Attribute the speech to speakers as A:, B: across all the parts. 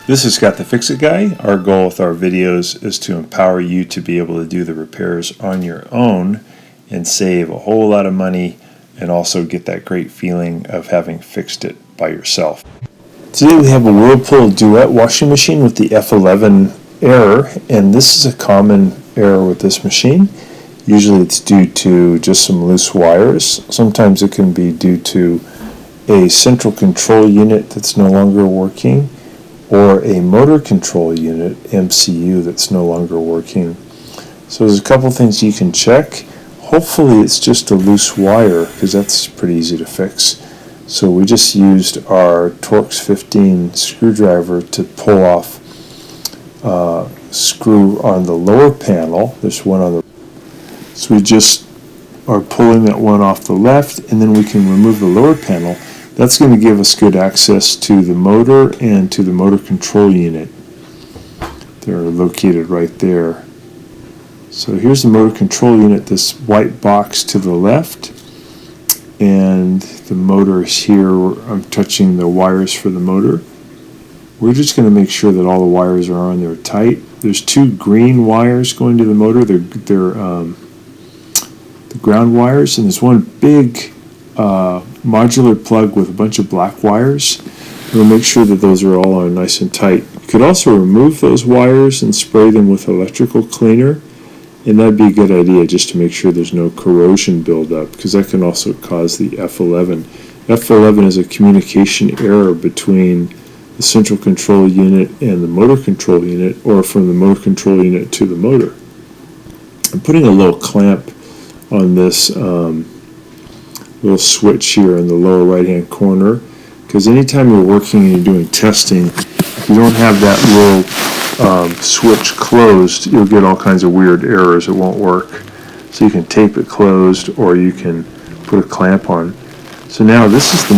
A: This is Scott the Fix-It Guy. Our goal with our videos is to empower you to be able to do the repairs on your own and save a whole lot of money and also get that great feeling of having fixed it by yourself. Today we have a Whirlpool Duet washing machine with the F-11 error, and this is a common error with this machine. Usually it's due to just some loose wires. Sometimes it can be due to a central control unit that's no longer working, or a motor control unit, MCU, that's no longer working. So there's a couple things you can check. Hopefully it's just a loose wire, because that's pretty easy to fix. So we just used our Torx 15 screwdriver to pull off screw on the lower panel. There's one on the so we just are pulling that one off the left, and then we can remove the lower panel. That's going to give us good access to the motor and to the motor control unit. They're located right there. So here's the motor control unit, this white box to the left, and the motor is here. I'm touching the wires for the motor. We're just going to make sure that all the wires are on there tight. There's two green wires going to the motor. They're the ground wires, and there's one big modular plug with a bunch of black wires. We'll make sure that those are all on nice and tight. You could also remove those wires and spray them with electrical cleaner, and that'd be a good idea just to make sure there's no corrosion buildup, because that can also cause the F-11. F-11 is a communication error between the central control unit and the motor control unit, or from the motor control unit to the motor. I'm putting a little clamp on this little switch here in the lower right hand corner, because anytime you're working and you're doing testing, if you don't have that little switch closed, you'll get all kinds of weird errors. It won't work. So you can tape it closed, or you can put a clamp on. So now this is the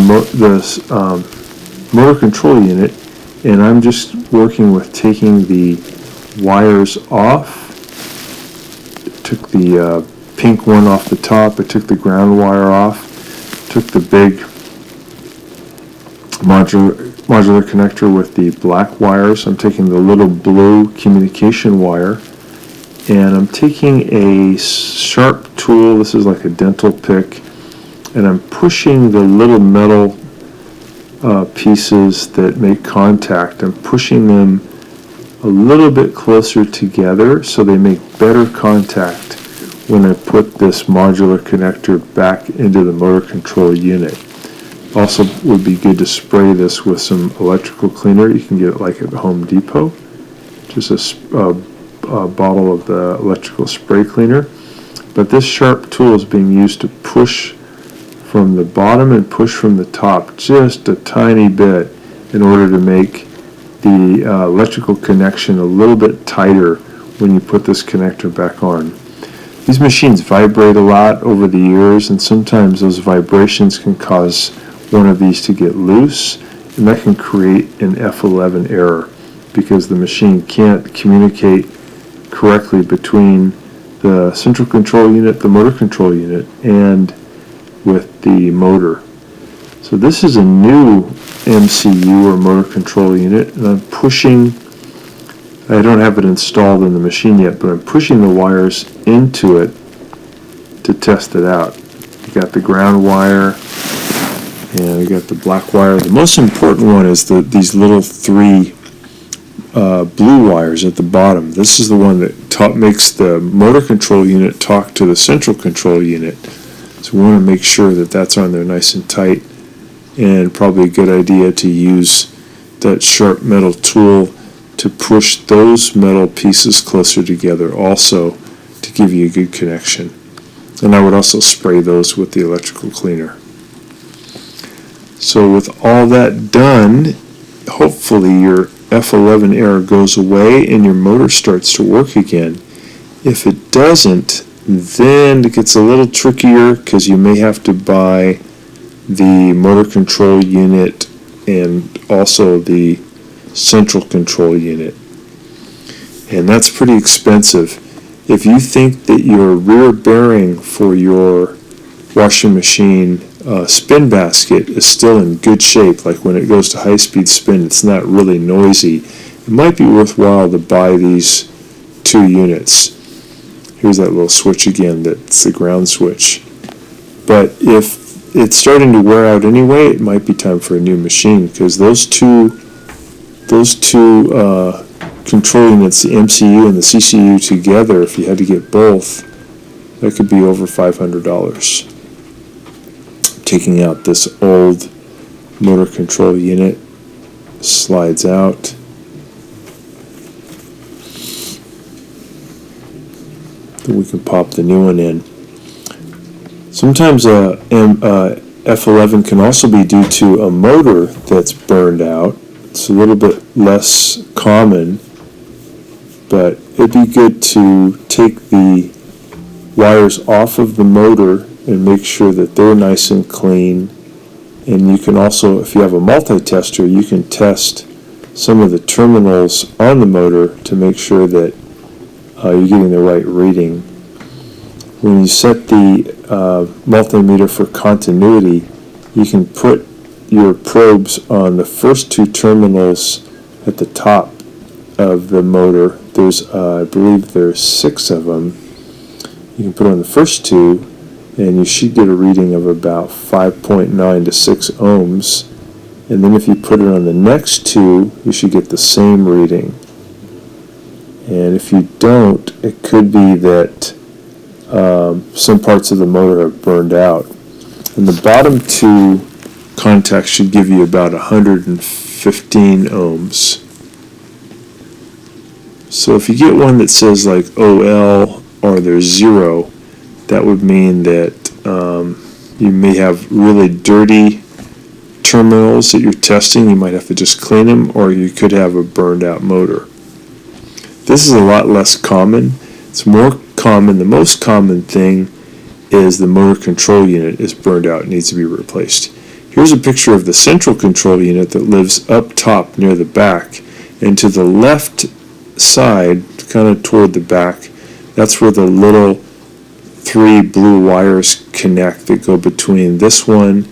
A: motor control unit, and I'm just working with taking the wires off. Took the pink one off the top. I took the ground wire off. Took the big modular connector with the black wires. I'm taking the little blue communication wire, and I'm taking a sharp tool. This is like a dental pick, and I'm pushing the little metal pieces that make contact. I'm pushing them a little bit closer together so they make better contact when I put this modular connector back into the motor control unit. Also would be good to spray this with some electrical cleaner. You can get it like at Home Depot. Just a bottle of the electrical spray cleaner. But this sharp tool is being used to push from the bottom and push from the top just a tiny bit in order to make the electrical connection a little bit tighter when you put this connector back on. These machines vibrate a lot over the years, and sometimes those vibrations can cause one of these to get loose, and that can create an F-11 error because the machine can't communicate correctly between the central control unit, the motor control unit, and with the motor. So this is a new MCU or motor control unit, and I'm pushing. I don't have it installed in the machine yet, but I'm pushing the wires into it to test it out. You got the ground wire, and we got the black wire. The most important one is these little three blue wires at the bottom. This is the one that makes the motor control unit talk to the central control unit. So we want to make sure that that's on there nice and tight, and probably a good idea to use that sharp metal tool to push those metal pieces closer together also to give you a good connection. And I would also spray those with the electrical cleaner. So with all that done, hopefully your F-11 error goes away and your motor starts to work again. If it doesn't, then it gets a little trickier, because you may have to buy the motor control unit and also the central control unit, and that's pretty expensive. If you think that your rear bearing for your washing machine spin basket is still in good shape, like when it goes to high-speed spin, it's not really noisy, it might be worthwhile to buy these 2 units. Here's that little switch again, that's the ground switch. But if it's starting to wear out anyway, it might be time for a new machine, because those two control units, the MCU and the CCU together, if you had to get both, that could be over $500. Taking out this old motor control unit, slides out. Then we can pop the new one in. Sometimes a F-11 can also be due to a motor that's burned out. It's a little bit less common, but it'd be good to take the wires off of the motor and make sure that they're nice and clean. And you can also, if you have a multi-tester, you can test some of the terminals on the motor to make sure that you're getting the right reading. When you set the multimeter for continuity, you can put your probes on the first 2 terminals at the top of the motor. There's, I believe there's 6 of them. You can put on the first 2, and you should get a reading of about 5.9 to 6 ohms. And then if you put it on the next 2, you should get the same reading. And if you don't, it could be that some parts of the motor have burned out. And the bottom 2 contacts should give you about 115 ohms. So if you get one that says like OL or there's 0, that would mean that you may have really dirty terminals that you're testing. You might have to just clean them, or you could have a burned out motor. This is a lot less common. It's more common. The most common thing is the motor control unit is burned out and needs to be replaced. Here's a picture of the central control unit that lives up top near the back, and to the left side, kind of toward the back, that's where the little 3 blue wires connect that go between this one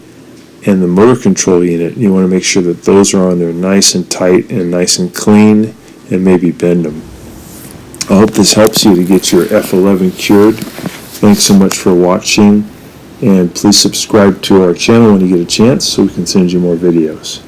A: and the motor control unit. You want to make sure that those are on there nice and tight and nice and clean, and maybe bend them. I hope this helps you to get your F-11 cured. Thanks so much for watching, and please subscribe to our channel when you get a chance so we can send you more videos.